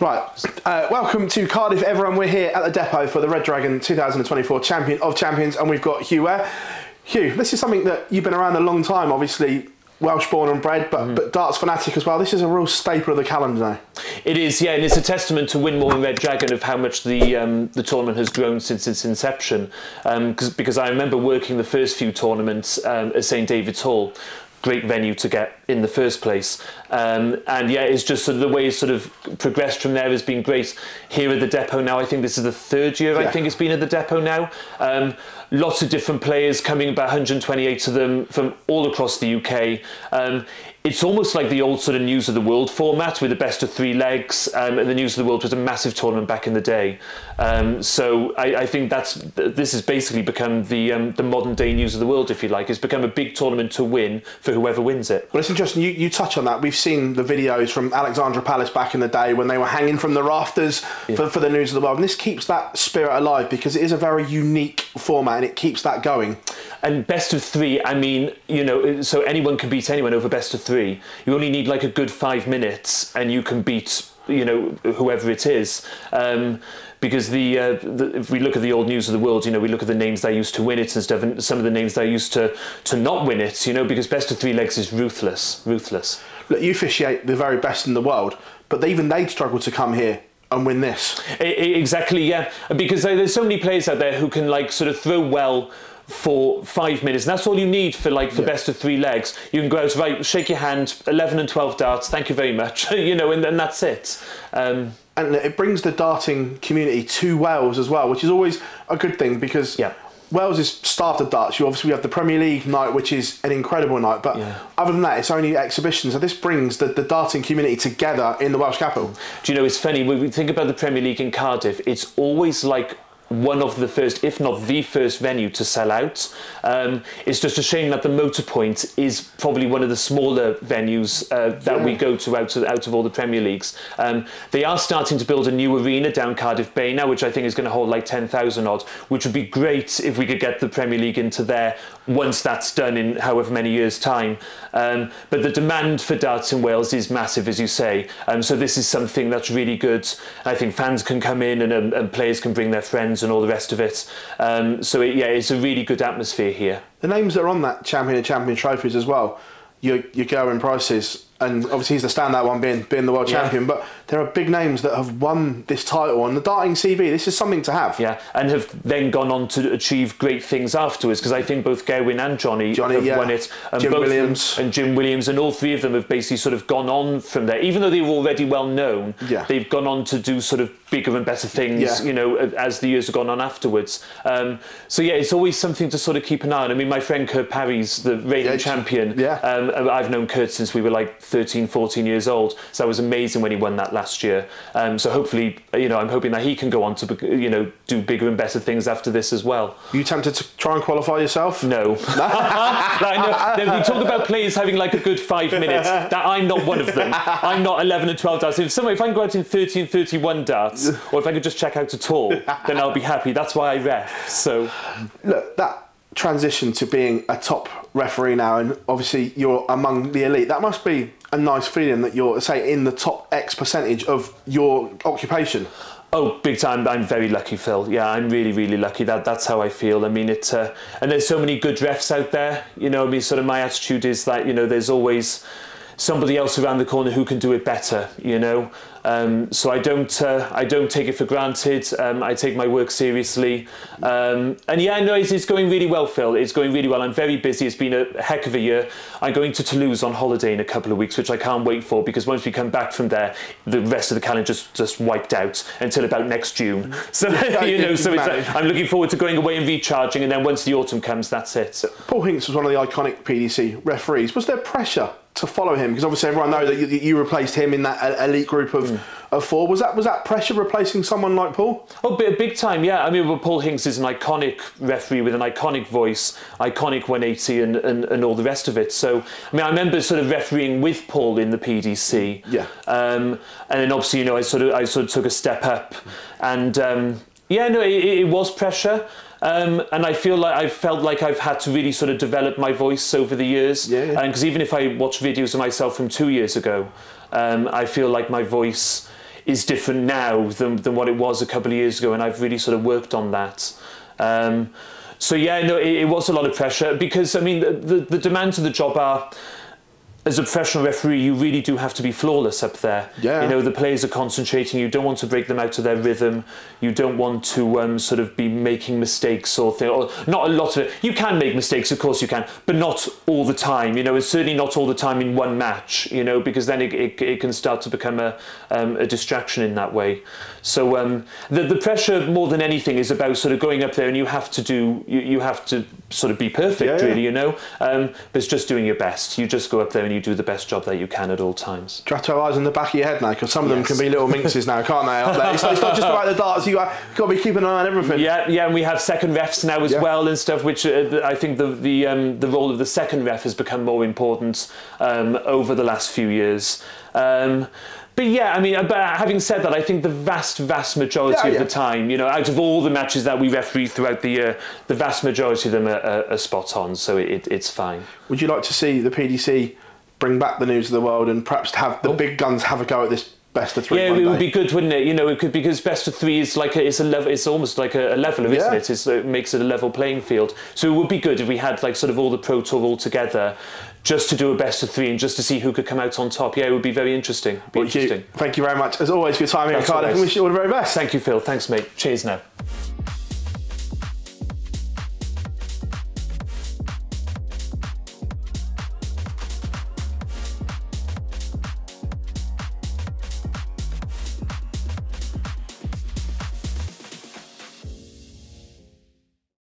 Right, welcome to Cardiff, everyone. We're here at the depot for the Red Dragon 2024 Champion of Champions, and we've got Huw Ware. Huw, this is something that you've been around a long time, obviously Welsh born and bred, but darts fanatic as well. This is a real staple of the calendar now. It is, yeah, and it's a testament to Winmore and Red Dragon of how much the tournament has grown since its inception. Because I remember working the first few tournaments at St David's Hall. Great venue to get in the first place, and yeah, it's just sort of the way it's sort of progressed from there has been great. Here at the depot now, I think this is the third year I think it's been at the depot now. Lots of different players coming, about 128 of them from all across the UK. It's almost like the old sort of News of the World format with the best of 3 legs, and the News of the World was a massive tournament back in the day. So I think this has basically become the modern day News of the World, if you like. It's become a big tournament to win for whoever wins it. Well, it's interesting, you touch on that. We've seen the videos from Alexandra Palace back in the day when they were hanging from the rafters for the News of the World, and this keeps that spirit alive because it is a very unique format and it keeps that going. And best of 3, I mean, you know, so anyone can beat anyone over best of 3. You only need like a good 5 minutes and you can beat, you know, whoever it is. Because if we look at the old News of the World, you know, we look at the names that used to win it and stuff, and some of the names that used to not win it, you know, because best of 3 legs is ruthless. Look, you officiate the very best in the world, but even they'd struggle to come here and win this. Exactly, yeah, because there's so many players out there who can like sort of throw well for 5 minutes, and that's all you need for best of 3 legs. You can go out, right, shake your hand, 11 and 12 darts, thank you very much, you know, and that's it. And it brings the darting community to Wales as well, which is always a good thing because Wales is starved of darts. You obviously have the Premier League night, which is an incredible night, but other than that, it's only exhibitions. So this brings the darting community together in the Welsh capital. Do you know, it's funny, when we think about the Premier League in Cardiff, it's always like one of the first, if not the first venue to sell out. It's just a shame that the Motor Point is probably one of the smaller venues that we go to out of all the Premier Leagues. They are starting to build a new arena down Cardiff Bay now, which I think is going to hold like 10,000 odd, which would be great if we could get the Premier League into there once that's done in however many years' time. But the demand for darts in Wales is massive, as you say. So this is something that's really good. I think fans can come in and players can bring their friends and all the rest of it. So it's a really good atmosphere here. The names that are on that Champion of Champion trophies as well, your Gerwyn Prices, and obviously he's the standout one being the world champion, but there are big names that have won this title on the darting CV. This is something to have. Yeah, and have then gone on to achieve great things afterwards, because I think both Gerwyn and Johnny have won it. And Jim Williams. And Jim Williams, and all 3 of them have basically sort of gone on from there. Even though they were already well known, they've gone on to do sort of bigger and better things, you know, as the years have gone on afterwards. So yeah, it's always something to sort of keep an eye on. I mean, my friend Kurt Parry's the reigning champion. I've known Kurt since we were like 13, 14 years old. So that was amazing when he won that last year. So hopefully, you know, I'm hoping that he can go on to, you know, do bigger and better things after this as well. Are you tempted to try and qualify yourself? No. We talk about players having like a good 5 minutes. That I'm not one of them. I'm not 11 and 12 darts. If I can go out in 30 and 31 darts, or if I could just check out at all, then I'll be happy. That's why I ref. So look, that transition to being a top referee now, and obviously you're among the elite, that must be a nice feeling that you're, say, in the top X percentage of your occupation. Oh, big time. I'm very lucky, Phil. Yeah, I'm really, really lucky. That's how I feel. I mean, and there's so many good refs out there. You know, I mean, sort of my attitude is that, you know, there's always somebody else around the corner who can do it better, you know. So I don't take it for granted. I take my work seriously, and yeah, no, it's going really well, Phil. It's going really well. I'm very busy. It's been a heck of a year. I'm going to Toulouse on holiday in a couple of weeks, which I can't wait for, because once we come back from there, the rest of the calendar just wiped out until about next June. So you know, so I'm looking forward to going away and recharging, and then once the autumn comes, that's it. Paul Hinks was one of the iconic PDC referees. Was there pressure to follow him? Because obviously everyone knows that you replaced him in that elite group of 4. Was that pressure replacing someone like Paul? Oh, big time, yeah. I mean, well, Paul Hinks is an iconic referee with an iconic voice, iconic 180 and all the rest of it. So, I mean, I remember sort of refereeing with Paul in the PDC. Yeah. And then obviously, you know, I sort of took a step up, and yeah, no, it was pressure. And I felt like I've had to really sort of develop my voice over the years. Because even if I watch videos of myself from 2 years ago, I feel like my voice different now than what it was a couple of years ago, and I've really sort of worked on that. So yeah, no, it was a lot of pressure because, I mean, the demands of the job are, as a professional referee, you really do have to be flawless up there. Yeah. You know, the players are concentrating. You don't want to break them out of their rhythm. You don't want to sort of be making mistakes or not a lot of it. You can make mistakes, of course you can, but not all the time. You know, and certainly not all the time in one match. You know, because then it can start to become a distraction in that way. So the pressure more than anything is about sort of going up there, and you have to sort of be perfect, really. You know, but it's just doing your best. You just go up there and you do the best job that you can at all times. Do you have to have eyes in the back of your head now? Because some of them can be little minxes now, can't they? Up there. It's not just about the darts. You've got to be keeping an eye on everything. Yeah, and we have second refs now as well and stuff, which I think the role of the second ref has become more important over the last few years. But yeah, I mean, but having said that, I think the vast majority of the time, you know, out of all the matches that we referee throughout the year, the vast majority of them are spot on, so it's fine. Would you like to see the PDC bring back the News of the World and perhaps have the big guns have a go at this best of three? Yeah, it would be good, wouldn't it? You know, it could, because best of three is like it's almost like a leveler, isn't it? It makes it a level playing field. So it would be good if we had like sort of all the Pro Tour all together, just to do a best of three and just to see who could come out on top. Yeah, it would be very interesting. Thank you very much, as always, for your time here in Cardiff. I wish you all the very best. Thank you, Phil. Thanks, mate. Cheers now.